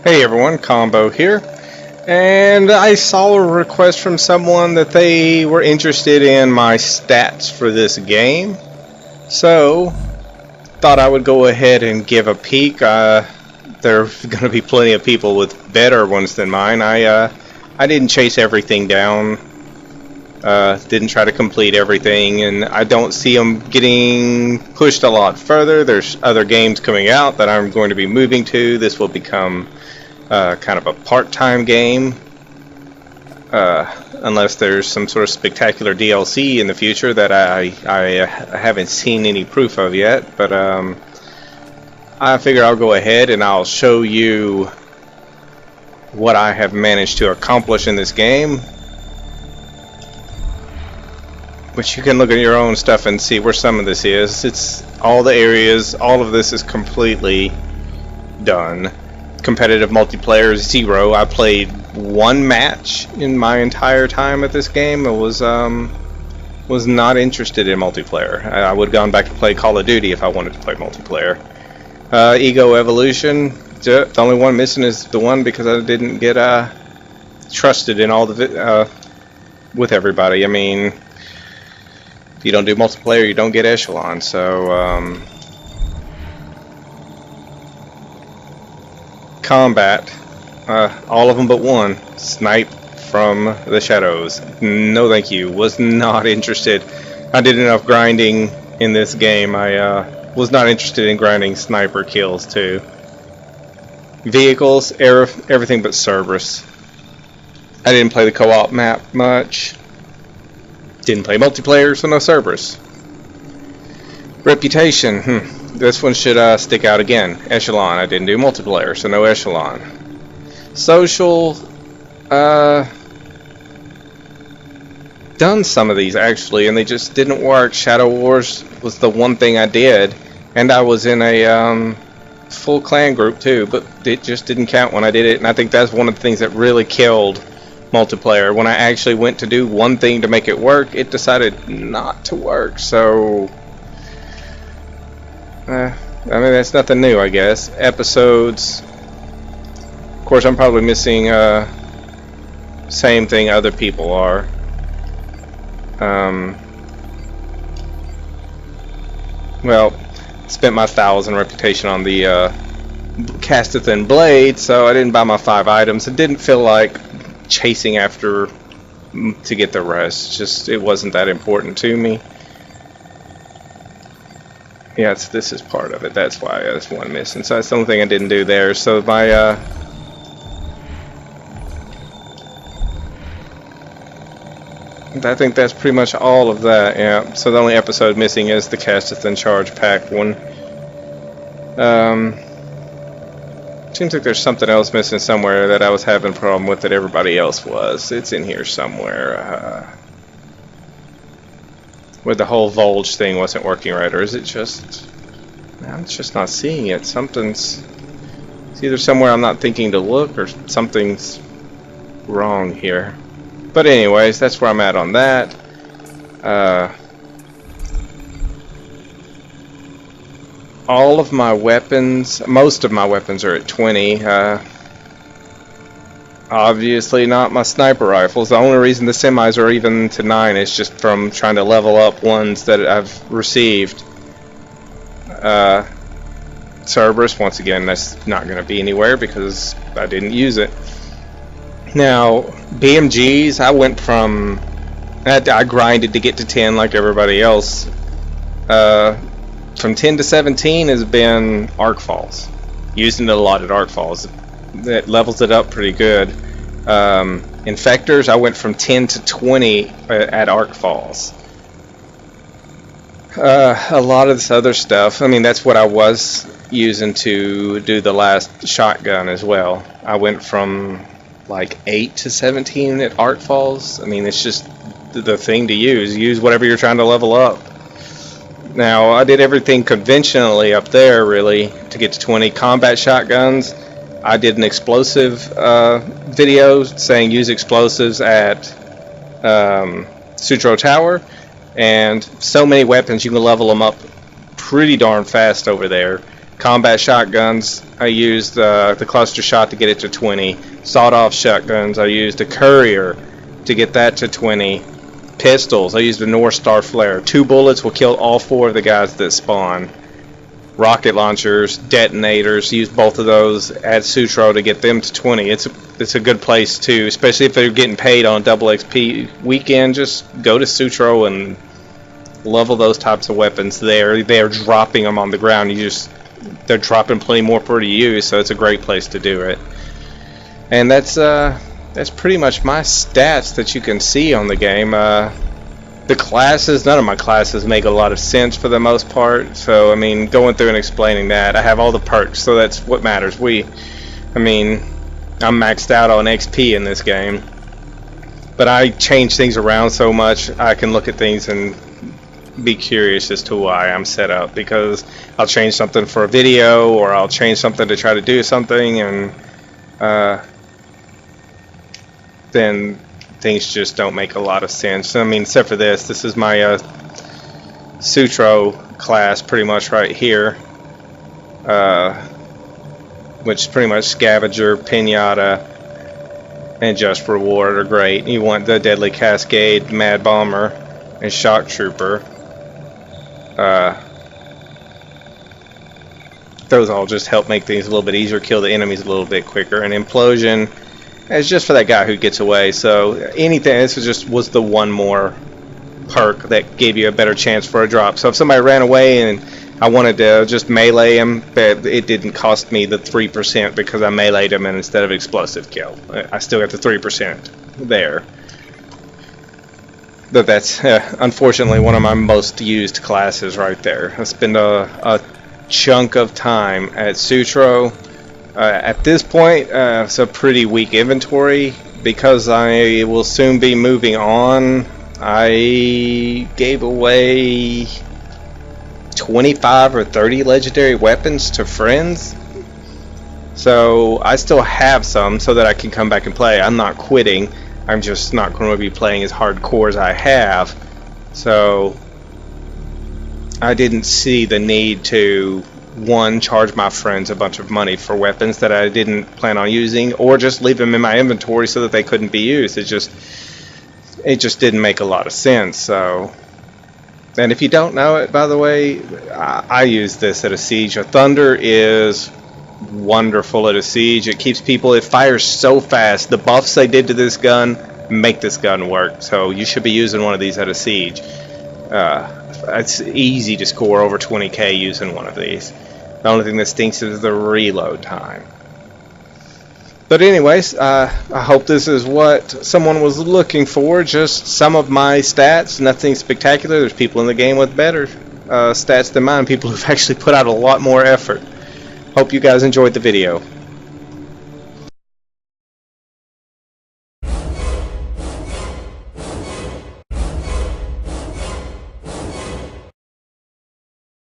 Hey everyone, Combo here, and I saw a request from someone that they were interested in my stats for this game, so thought I would go ahead and give a peek. There's going to be plenty of people with better ones than mine. I didn't chase everything down, didn't try to complete everything, and I don't see them getting pushed a lot further. There's other games coming out that I'm going to be moving to. This will become kind of a part-time game, unless there's some sort of spectacular DLC in the future that I haven't seen any proof of yet. But I figure I'll go ahead and I'll show you what I have managed to accomplish in this game, which you can look at your own stuff and see where some of this is. It's all the areas, all of this is completely done. Competitive multiplayer 0. I played one match in my entire time at this game. I was not interested in multiplayer. I would have gone back to play Call of Duty if I wanted to play multiplayer. Ego Evolution. The only one missing is the one because I didn't get trusted in all the with everybody. I mean, if you don't do multiplayer, you don't get Echelon. So combat, all of them but one. Snipe from the shadows. No thank you. Was not interested. I did enough grinding in this game. I was not interested in grinding sniper kills too. Vehicles, everything but Cerberus. I didn't play the co-op map much. Didn't play multiplayer, so no Cerberus. Reputation, this one should stick out again. Echelon, I didn't do multiplayer, so no Echelon. Social, done some of these actually, and they just didn't work. Shadow Wars was the one thing I did, and I was in a full clan group too, but it just didn't count when I did it, and I think that's one of the things that really killed multiplayer. When I actually went to do one thing to make it work, it decided not to work. So I mean, that's nothing new, I guess. Episodes, of course, I'm probably missing same thing other people are. Well, spent my 1,000 reputation on the Casteth and Blade, so I didn't buy my 5 items. It didn't feel like chasing after to get the rest. Just, it wasn't that important to me. Yeah, this is part of it. That's why that's one missing. So that's the only thing I didn't do there. So my I think that's pretty much all of that. Yeah. So the only episode missing is the Casteth and Charge Pack one. Seems like there's something else missing somewhere that I was having a problem with that everybody else was. It's in here somewhere. Where the whole Volge thing wasn't working right, or is it just... I'm just not seeing it. Something's... It's either somewhere I'm not thinking to look, or something's wrong here. But anyways, that's where I'm at on that. All of my weapons, most of my weapons are at 20. Obviously not my sniper rifles. The only reason the semis are even to 9 is just from trying to level up ones that I've received. Cerberus, once again, that's not going to be anywhere because I didn't use it. Now, BMGs, I went from... I grinded to get to 10 like everybody else. From 10 to 17 has been Arc Falls. Using it a lot at Arc Falls. That levels it up pretty good. Infectors, I went from 10 to 20 at Arc Falls. A lot of this other stuff, I mean, that's what I was using to do the last shotgun as well. I went from like 8 to 17 at Arc Falls. I mean, it's just the thing to use. Use whatever you're trying to level up. Now, I did everything conventionally up there, really, to get to 20. Combat shotguns, I did an explosive video saying use explosives at Sutro Tower, and so many weapons, you can level them up pretty darn fast over there. Combat shotguns, I used the cluster shot to get it to 20. Sawed-off shotguns, I used a courier to get that to 20. Pistols, I used a North Star flare. 2 bullets will kill all 4 of the guys that spawn. Rocket launchers, detonators, use both of those at Sutro to get them to 20. It's a good place to, especially if they're getting paid on double XP weekend, just go to Sutro and level those types of weapons there. They're dropping them on the ground. They're dropping plenty more per use, so it's a great place to do it. And that's pretty much my stats that you can see on the game. The classes, none of my classes make a lot of sense for the most part, so I mean, going through and explaining that, I have all the perks, so that's what matters. I mean, I'm maxed out on XP in this game, but I change things around so much I can look at things and be curious as to why I'm set up, because I'll change something for a video, or I'll change something to try to do something, and then things just don't make a lot of sense. I mean, except for this is my Sutro class pretty much right here, which is pretty much Scavenger, Pinata, and Just Reward are great. You want the Deadly Cascade, Mad Bomber, and Shock Trooper. Those all just help make things a little bit easier, kill the enemies a little bit quicker. And Implosion is just for that guy who gets away. So anything, this was the one more perk that gave you a better chance for a drop. So if somebody ran away and I wanted to just melee him, but it didn't cost me the 3% because I meleeed him and instead of explosive kill. I still got the 3% there. But that's unfortunately one of my most used classes right there. I spend a chunk of time at Sutro. At this point, it's a pretty weak inventory because I will soon be moving on. I gave away 25 or 30 legendary weapons to friends, so I still have some so that I can come back and play. I'm not quitting. I'm just not going to be playing as hardcore as I have. So I didn't see the need to, one, charge my friends a bunch of money for weapons that I didn't plan on using, or just leave them in my inventory so that they couldn't be used. It just didn't make a lot of sense. So, and if you don't know it, by the way, I use this at a siege. A Thunder is wonderful at a siege. It keeps people, it fires so fast. The buffs they did to this gun make this gun work, so you should be using one of these at a siege. It's easy to score over 20k using one of these. The only thing that stinks is the reload time. But anyways, I hope this is what someone was looking for. Just some of my stats, nothing spectacular. There's people in the game with better stats than mine, people who've actually put out a lot more effort. Hope you guys enjoyed the video.